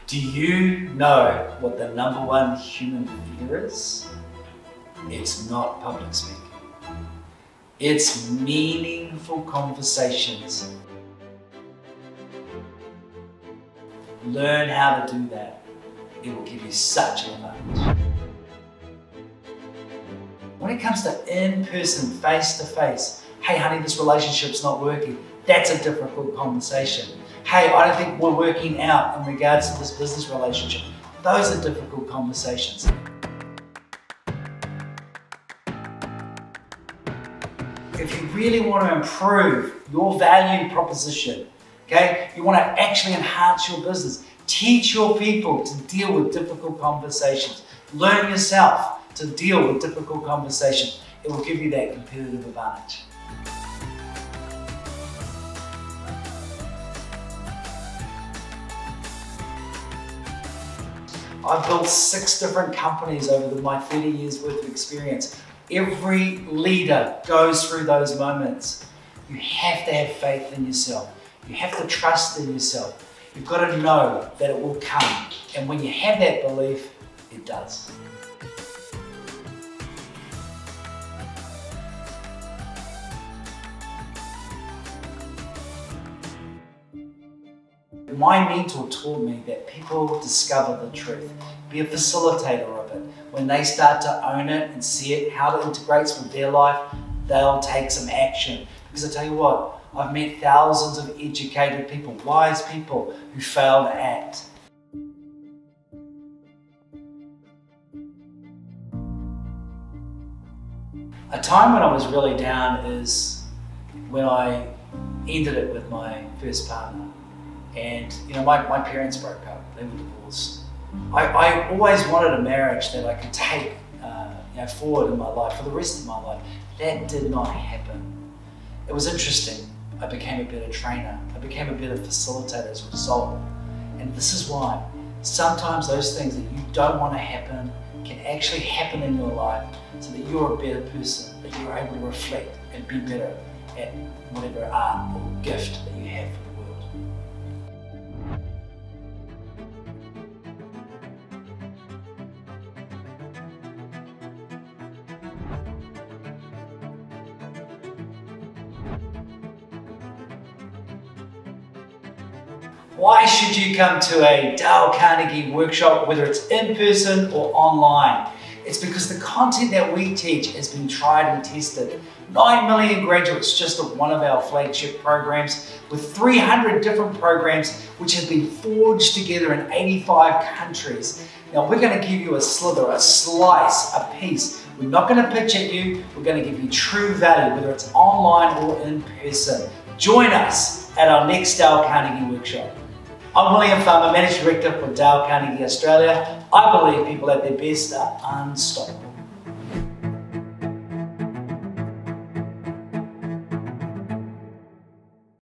Do you know what the #1 human fear is? It's not public speaking. It's meaningful conversations. Learn how to do that. It will give you such an advantage. When it comes to in-person, face-to-face, hey honey, this relationship's not working, that's a difficult conversation. Hey, I don't think we're working out in regards to this business relationship. Those are difficult conversations. If you really want to improve your value proposition, okay, you want to actually enhance your business, teach your people to deal with difficult conversations. Learn yourself to deal with difficult conversations. It will give you that competitive advantage. I've built 6 different companies over my 30 years worth of experience. Every leader goes through those moments. You have to have faith in yourself. You have to trust in yourself. You've got to know that it will come. And when you have that belief, it does. My mentor taught me that people discover the truth. Be a facilitator of it. When they start to own it and see it, how it integrates with their life, they'll take some action. Because I tell you what, I've met thousands of educated people, wise people who fail to act. A time when I was really down is when I ended it with my first partner. And you know, my parents broke up, they were divorced. I always wanted a marriage that I could take forward in my life, for the rest of my life. That did not happen. It was interesting. I became a better trainer. I became a better facilitator as a result. And this is why. Sometimes those things that you don't want to happen can actually happen in your life so that you're a better person, that you're able to reflect and be better at whatever art or gift that you have for the world. Why should you come to a Dale Carnegie workshop, whether it's in person or online? It's because the content that we teach has been tried and tested. 9 million graduates just of one of our flagship programs, with 300 different programs which have been forged together in 85 countries. Now we're going to give you a sliver, a slice, a piece. We're not going to pitch at you, we're going to give you true value, whether it's online or in person. Join us at our next Dale Carnegie workshop. I'm William Farmer, Managing Director for Dale Carnegie Australia. I believe people at their best are unstoppable.